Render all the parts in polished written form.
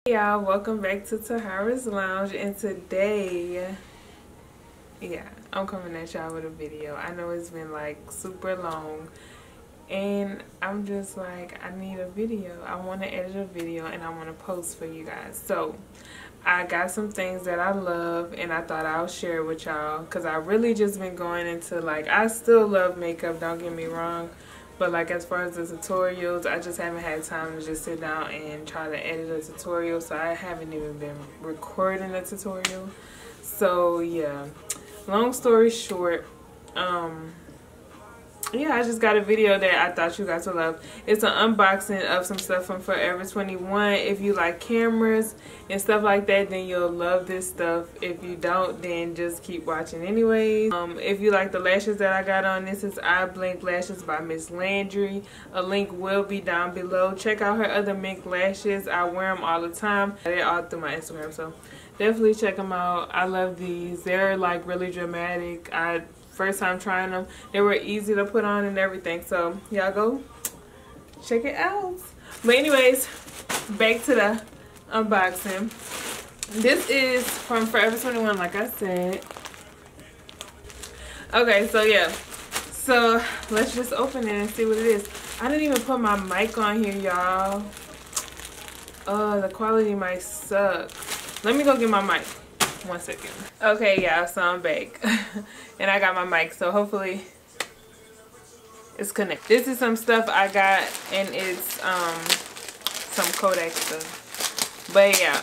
Hey y'all, welcome back to Taharaslounge, and today, I'm coming at y'all with a video. I know it's been like super long, and I'm just like, I need a video. I want to edit a video and I want to post for you guys. So I got some things that I love and I thought I'll share with y'all, because I really just been going into, like, I still love makeup, don't get me wrong, but like as far as the tutorials, I just haven't had time to just sit down and try to edit a tutorial, so I haven't even been recording a tutorial. So yeah, long story short, I just got a video that I thought you guys would love. It's an unboxing of some stuff from Forever 21. If you like cameras and stuff like that, then you'll love this stuff. If you don't, then just keep watching anyways. If you like the lashes that I got on, this is Eye Blink Lashes by Miss Landry. A link will be down below. Check out her other mink lashes. I wear them all the time. They're all through my Instagram, so definitely check them out. I love these. They're like really dramatic. First time trying them, they were easy to put on and everything, so y'all go check it out. But anyways, back to the unboxing. This is from Forever 21, like I said. Okay, so yeah, so let's just open it and see what it is. I didn't even put my mic on here, y'all. Oh, the quality might suck. Let me go get my mic. 1 second. Okay, y'all, so I'm back. And I got my mic, so hopefully it's connected. This is some stuff I got, and it's some Kodak stuff. But yeah,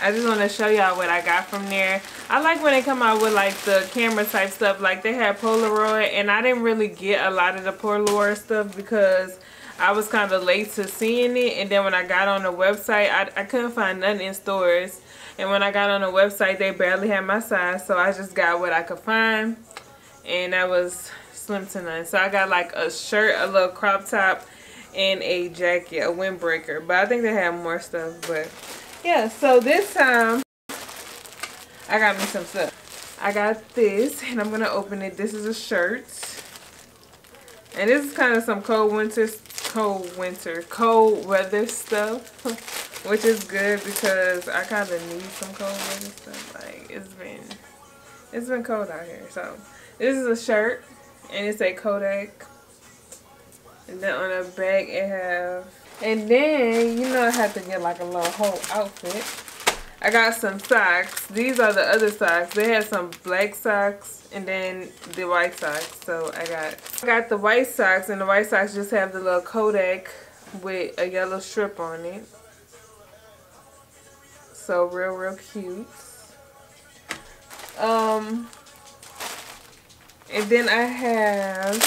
I just want to show y'all what I got from there. I like when they come out with like the camera type stuff. Like they had Polaroid, and I didn't really get a lot of the Polaroid stuff because I was kind of late to seeing it. And then when I got on the website, I couldn't find nothing in stores. And when I got on the website, they barely had my size, so I just got what I could find, and that was slim to none. So I got like a shirt, a little crop top, and a jacket, a windbreaker. But I think they have more stuff. But yeah, so this time I got me some stuff. I got this, and I'm gonna open it. This is a shirt, and this is kind of some cold weather stuff. Which is good because I kind of need some cold weather stuff. Like it's been cold out here. So this is a shirt, and it's a Kodak. And then on the back it have, and then you know I have to get like a little whole outfit. I got some socks. These are the other socks. They had some black socks and then the white socks. So I got the white socks, and the white socks just have the little Kodak with a yellow strip on it. So real cute. And then I have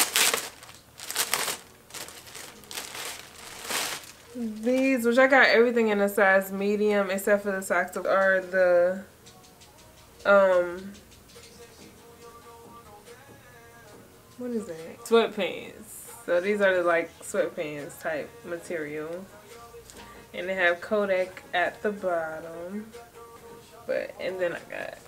these, which I got everything in a size medium except for the socks, are the what is that? Sweatpants. So these are the like sweatpants type material. And they have Kodak at the bottom. And then I got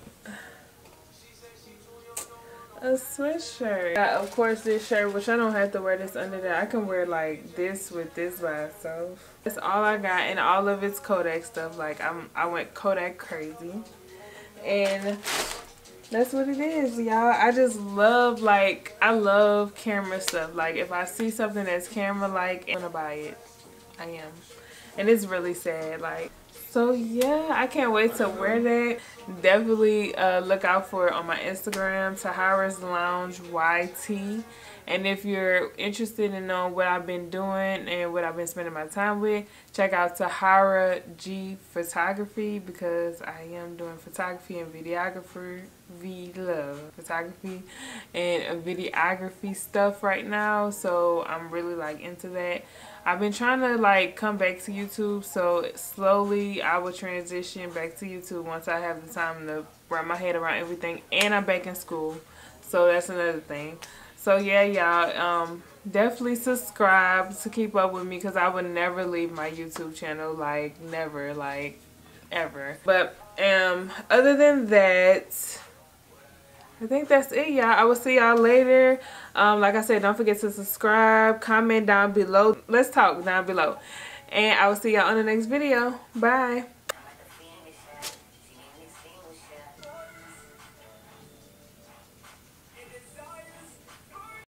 a sweatshirt. Got, of course, this shirt, which I don't have to wear this under that. I can wear like this with this by itself. That's all I got, and all of it's Kodak stuff. Like I went Kodak crazy. And that's what it is, y'all. I just love, like, I love camera stuff. Like if I see something that's camera like, I'm gonna buy it. I am. And it's really sad, like, so yeah, I can't wait to wear that. Definitely look out for it on my Instagram, Taharaslounge YT. And if you're interested in knowing what I've been doing and what I've been spending my time with, check out Tahara G Photography, because I am doing photography and videography and videography stuff right now. So I'm really like into that. I've been trying to like come back to YouTube, so slowly I will transition back to YouTube once I have the time to wrap my head around everything, and I'm back in school, so that's another thing. So yeah, y'all, definitely subscribe to keep up with me, because I would never leave my YouTube channel, like never, like ever. But other than that, I think that's it, y'all. I will see y'all later. Like I said, don't forget to subscribe, comment down below. Let's talk down below. And I will see y'all on the next video. Bye.